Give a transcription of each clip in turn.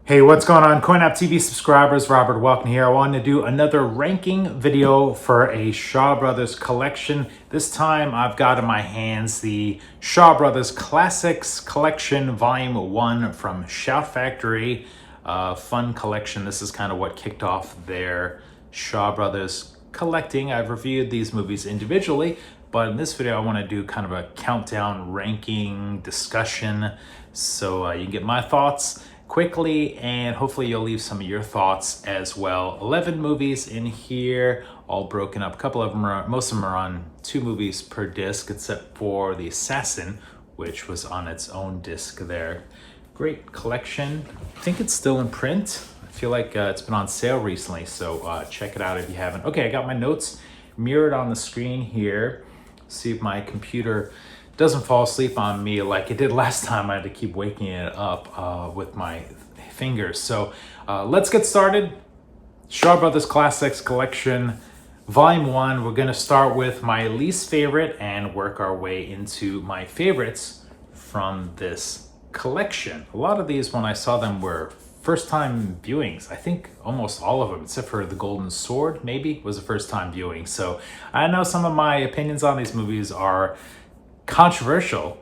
Hey, what's going on, CoinApp TV subscribers? Robert Welcome here. I wanted to do another ranking video for a Shaw Brothers collection. This time I've got in my hands the Shaw Brothers Classics Collection Volume 1 from Shout Factory. Fun collection. This is kind of what kicked off their Shaw Brothers collecting. I've reviewed these movies individually, but in this video I want to do kind of a countdown ranking discussion so you can get my thoughts quickly, and hopefully you'll leave some of your thoughts as well. 11 movies in here, all broken up. A couple of them most of them are on 2 movies per disc, except for The Assassin, which was on its own disc there. Great collection. I think it's still in print. I feel like it's been on sale recently, so check it out if you haven't. Okay, I got my notes mirrored on the screen here. See if my computer doesn't fall asleep on me like it did last time. I had to keep waking it up with my fingers. So let's get started. Shaw Brothers Classics Collection, Volume 1. We're gonna start with my least favorite and work our way into my favorites from this collection. A lot of these, when I saw them, were first time viewings. I think almost all of them, except for The Golden Sword, maybe, was a first time viewing. So I know some of my opinions on these movies are controversial,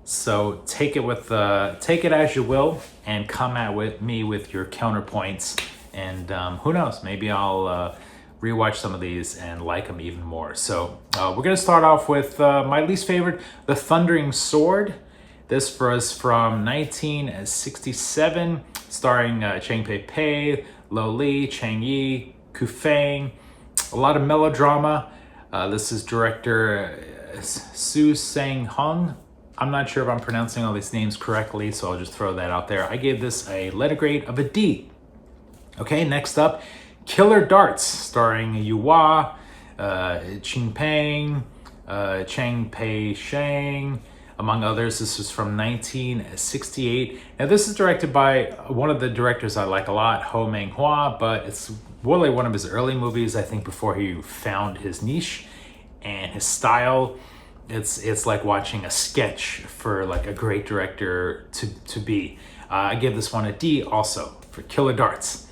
so take it as you will, and come at me with your counterpoints, and who knows, maybe I'll rewatch some of these and like them even more. So we're gonna start off with my least favorite, The Thundering Sword. This was from 1967, starring Cheng Pei-pei, Lo Li, Chang Yi, Ku Feng. A lot of melodrama. This is director Su Sang-hung. I'm not sure if I'm pronouncing all these names correctly, so I'll just throw that out there. I gave this a letter grade of a D. Okay, next up, Killer Darts, starring Yu Hua, Qin Peng, Chang Pei-sheng, among others. This was from 1968. Now this is directed by one of the directors I like a lot, Ho Meng-hua, but it's really one of his early movies, I think, before he found his niche and his style. It's like watching a sketch for like a great director to be. I give this one a D also for Killer Darts.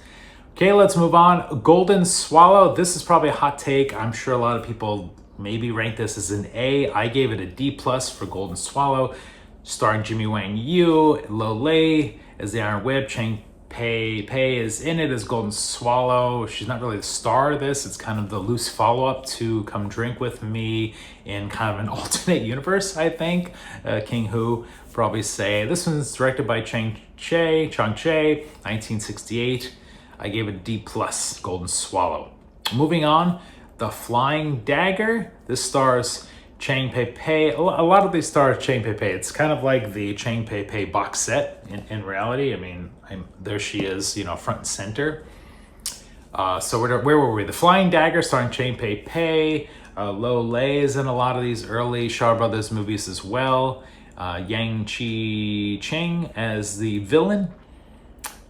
Okay, let's move on. Golden Swallow. This is probably a hot take. I'm sure a lot of people maybe rank this as an A. I gave it a D plus for Golden Swallow, starring Jimmy Wang Yu, Lo Lei as the Iron Whip, Cheng Pei is in it as Golden Swallow. She's not really the star of this. It's kind of the loose follow-up to Come Drink With Me in kind of an alternate universe, I think. King Hu probably say. This one's directed by Chang Che, 1968. I gave it a D plus, Golden Swallow. Moving on, The Flying Dagger. This stars Cheng Pei-pei. A lot of these stars Cheng Pei-pei. It's kind of like the Cheng Pei-pei box set in reality. I mean, there she is, you know, front and center. So where were we? The Flying Dagger, starring Cheng Pei-pei. Lo Lei is in a lot of these early Shaw Brothers movies as well. Yang Chi-cheng as the villain.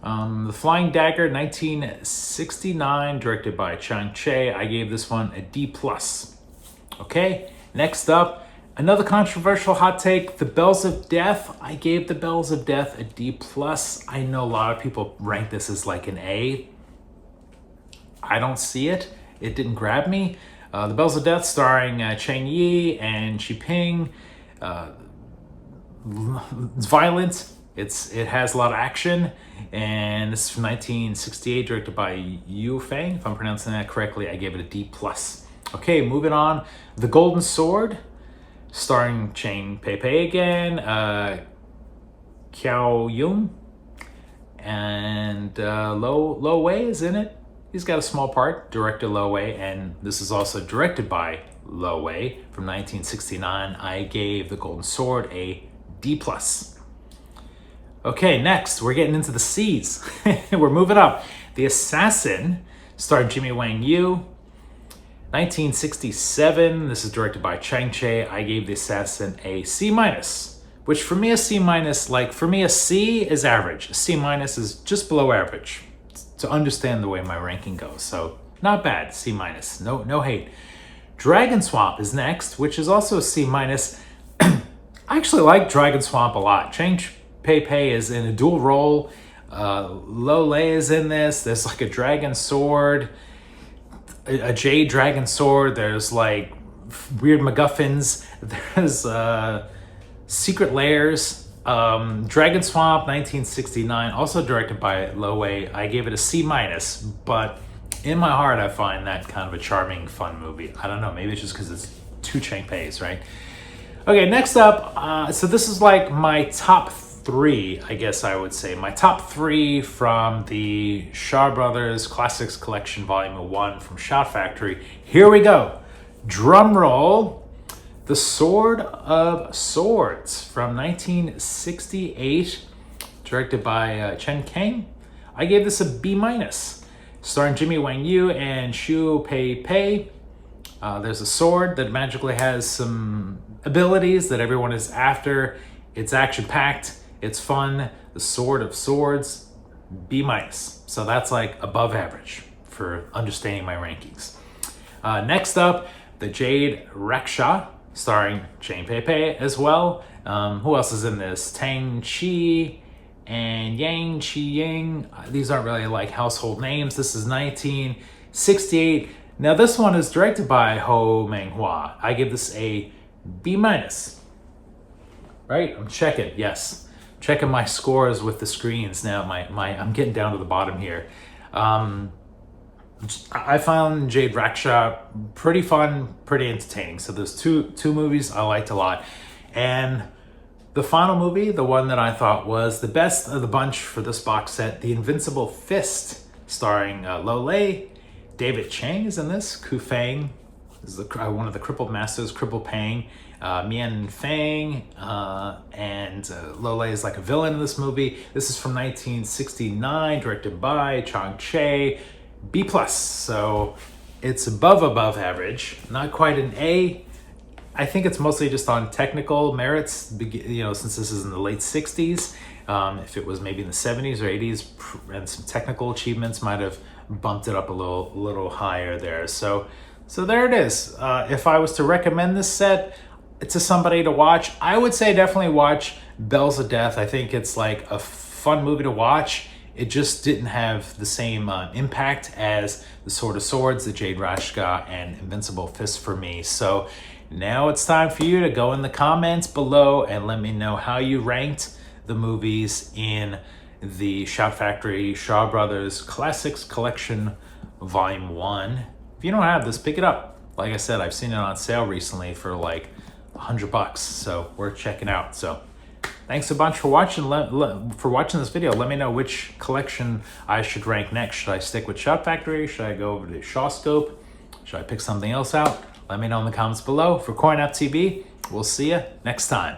The Flying Dagger, 1969, directed by Chang Che. I gave this one a D plus. Okay. Next up, another controversial hot take, The Bells of Death. I gave The Bells of Death a D plus. I know a lot of people rank this as like an A. I don't see it. It didn't grab me. The Bells of Death, starring Chang Yi and Xi Ping. It's violent. It has a lot of action, and this is from 1968, directed by Yu Feng. If I'm pronouncing that correctly, I gave it a D plus. Okay, moving on. The Golden Sword, starring Cheng Pei-pei again, Qiao Yun, and Lo Wei is in it. He's got a small part, director Lo Wei, and this is also directed by Lo Wei from 1969. I gave The Golden Sword a D plus. Okay, next, we're getting into the C's. We're moving up. The Assassin, starring Jimmy Wang Yu, 1967. This is directed by Chang Che. I gave The Assassin a C minus, which for me a C minus, like for me a C is average. A C minus is just below average to understand the way my ranking goes. So not bad, C minus, no hate. Dragon Swamp is next, which is also a C minus. I actually like Dragon Swamp a lot. Cheng Pei-pei is in a dual role. Lole is in this. There's like a dragon sword, a jade dragon sword. There's like weird MacGuffins. There's secret layers. Dragon Swamp, 1969, also directed by Lole. I gave it a C-, but in my heart, I find that kind of a charming, fun movie. I don't know, maybe it's just because it's two Chang Peis, right? Okay, next up, so this is like my top 3, I guess I would say. My top 3 from the Shaw Brothers Classics Collection Volume 1 from Shout Factory. Here we go. Drum roll. The Sword of Swords from 1968, directed by Chen Kang. I gave this a B-, starring Jimmy Wang Yu and Xu Pei Pei. There's a sword that magically has some abilities that everyone is after. It's action-packed. It's fun. The Sword of Swords, B-. So that's like above average for understanding my rankings. Next up, the Jade Rex, starring Chang Pei Pei as well. Who else is in this? Tang Chi and Yang Chi Ying. These aren't really like household names. This is 1968. Now this one is directed by Ho Menghua. I give this a B-. Right? I'm checking. Yes. Checking my scores with the screens now. I'm getting down to the bottom here. I found Jade Rex pretty fun, pretty entertaining. So there's two movies I liked a lot. And the final movie, the one that I thought was the best of the bunch for this box set, The Invincible Fist, starring Lole. David Chang is in this. Ku Feng is one of the crippled masters, Crippled Pang. Mian Fang, and Lole is like a villain in this movie. This is from 1969, directed by Chang Che. B+, so it's above average, not quite an A. I think it's mostly just on technical merits, since this is in the late 60s. If it was maybe in the 70s or 80s, and some technical achievements might have bumped it up a little higher there. So there it is. If I was to recommend this set to somebody to watch, I would say definitely watch Bells of Death. I think it's like a fun movie to watch. It just didn't have the same impact as The Sword of Swords, the Jade Rex, and Invincible Fist for me. So now it's time for you to go in the comments below and let me know how you ranked the movies in the Shout Factory Shaw Brothers Classics Collection Volume 1. If you don't have this, pick it up. Like I said, I've seen it on sale recently for like $100, so worth checking out. So thanks a bunch for watching. For watching this video. Let me know which collection I should rank next. Should I stick with Shout Factory? Should I go over to Shawscope? Should I pick something else out? Let me know in the comments below. For CoinUp TV, we'll see you next time.